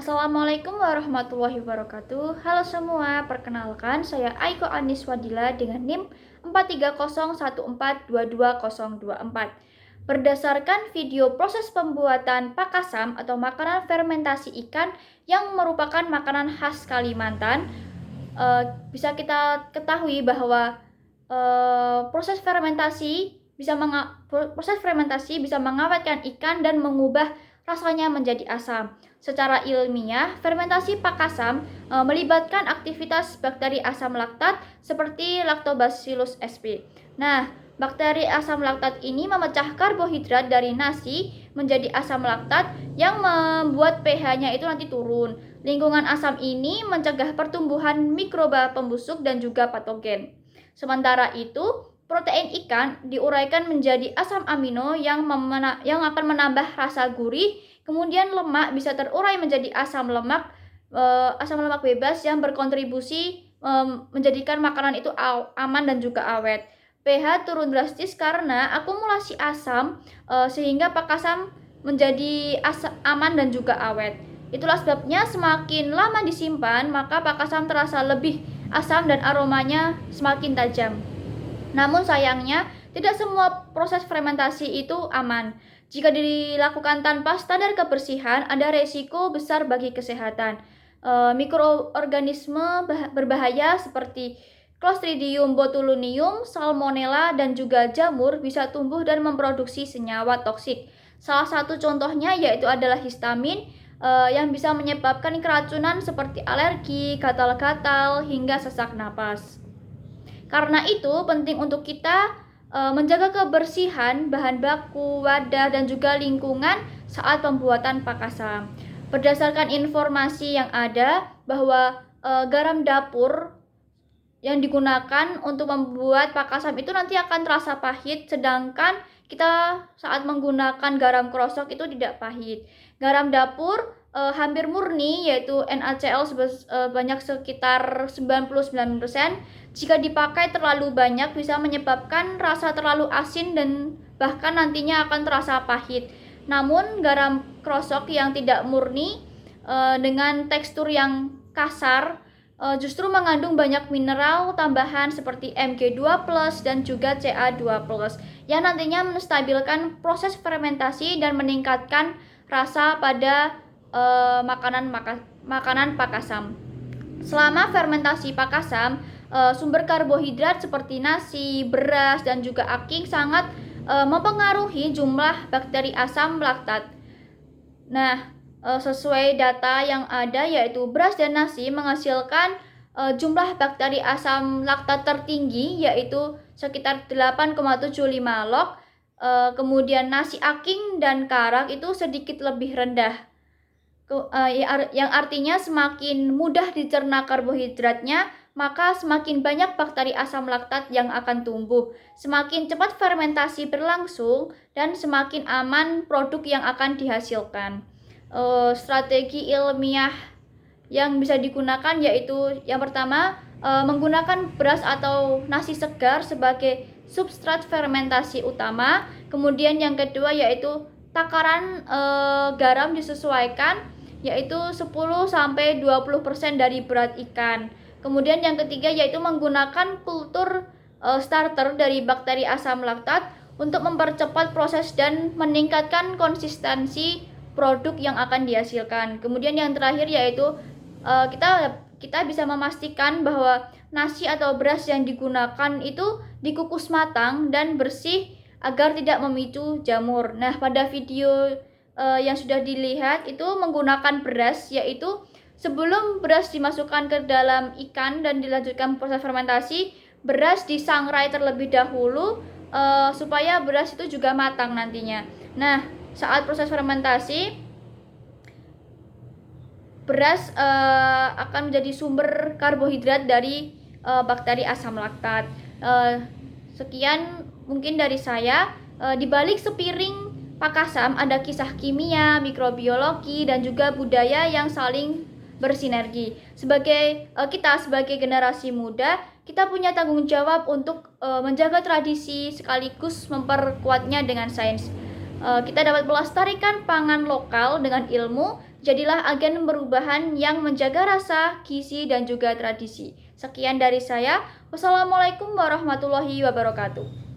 Assalamualaikum warahmatullahi wabarakatuh. Halo semua, perkenalkan saya Aiko Anis Wadila dengan NIM 430142224. Berdasarkan video proses pembuatan pakasam atau makanan fermentasi ikan yang merupakan makanan khas Kalimantan, bisa kita ketahui bahwa proses fermentasi bisa mengawetkan ikan dan mengubah rasanya menjadi asam. Secara ilmiah, fermentasi pakasam melibatkan aktivitas bakteri asam laktat seperti Lactobacillus sp. Nah, bakteri asam laktat ini memecah karbohidrat dari nasi menjadi asam laktat yang membuat pH-nya itu nanti turun. Lingkungan asam ini mencegah pertumbuhan mikroba pembusuk dan juga patogen. Sementara itu, protein ikan diuraikan menjadi asam amino yang akan menambah rasa gurih. Kemudian lemak bisa terurai menjadi asam lemak bebas yang berkontribusi menjadikan makanan itu aman dan juga awet. pH turun drastis karena akumulasi asam sehingga pakasam menjadi aman dan juga awet. Itulah sebabnya semakin lama disimpan, maka pakasam terasa lebih asam dan aromanya semakin tajam. Namun sayangnya, tidak semua proses fermentasi itu aman. Jika dilakukan tanpa standar kebersihan, ada resiko besar bagi kesehatan. Mikroorganisme berbahaya seperti Clostridium botulinum, Salmonella, dan juga jamur bisa tumbuh dan memproduksi senyawa toksik. Salah satu contohnya yaitu adalah histamin yang bisa menyebabkan keracunan seperti alergi, gatal-gatal, hingga sesak napas. Karena itu penting untuk kita menjaga kebersihan bahan baku, wadah, dan juga lingkungan saat pembuatan pakasam. Berdasarkan informasi yang ada bahwa garam dapur yang digunakan untuk membuat pakasam itu nanti akan terasa pahit, sedangkan kita saat menggunakan garam krosok itu tidak pahit. Garam dapur hampir murni yaitu NaCl banyak sekitar 99%. Jika dipakai terlalu banyak bisa menyebabkan rasa terlalu asin dan bahkan nantinya akan terasa pahit. Namun garam krosok yang tidak murni dengan tekstur yang kasar justru mengandung banyak mineral tambahan seperti Mg2+ dan juga Ca2+ yang nantinya menstabilkan proses fermentasi dan meningkatkan rasa pada makanan pakasam. Selama fermentasi pakasam, sumber karbohidrat seperti nasi, beras, dan juga aking sangat mempengaruhi jumlah bakteri asam laktat. Nah, sesuai data yang ada yaitu beras dan nasi menghasilkan jumlah bakteri asam laktat tertinggi yaitu sekitar 8,75 log. Kemudian nasi aking dan karak itu sedikit lebih rendah. Yang artinya semakin mudah dicerna karbohidratnya, maka semakin banyak bakteri asam laktat yang akan tumbuh. Semakin cepat fermentasi berlangsung dan semakin aman produk yang akan dihasilkan. Strategi ilmiah yang bisa digunakan yaitu yang pertama menggunakan beras atau nasi segar sebagai substrat fermentasi utama. Kemudian yang kedua yaitu takaran garam disesuaikan yaitu 10-20% dari berat ikan. Kemudian yang ketiga yaitu menggunakan kultur starter dari bakteri asam laktat untuk mempercepat proses dan meningkatkan konsistensi produk yang akan dihasilkan. Kemudian yang terakhir yaitu kita bisa memastikan bahwa nasi atau beras yang digunakan itu dikukus matang dan bersih agar tidak memicu jamur. Nah, pada video yang sudah dilihat itu menggunakan beras, yaitu sebelum beras dimasukkan ke dalam ikan dan dilanjutkan proses fermentasi, beras disangrai terlebih dahulu supaya beras itu juga matang nantinya. Nah, saat proses fermentasi beras akan menjadi sumber karbohidrat dari bakteri asam laktat. Sekian mungkin dari saya. Di balik sepiring pakasam ada kisah kimia, mikrobiologi, dan juga budaya yang saling bersinergi. Kita sebagai generasi muda, kita punya tanggung jawab untuk menjaga tradisi sekaligus memperkuatnya dengan sains. Kita dapat melestarikan pangan lokal dengan ilmu, Jadilah agen perubahan yang menjaga rasa, gizi, dan juga tradisi. Sekian dari saya. Wassalamualaikum warahmatullahi wabarakatuh.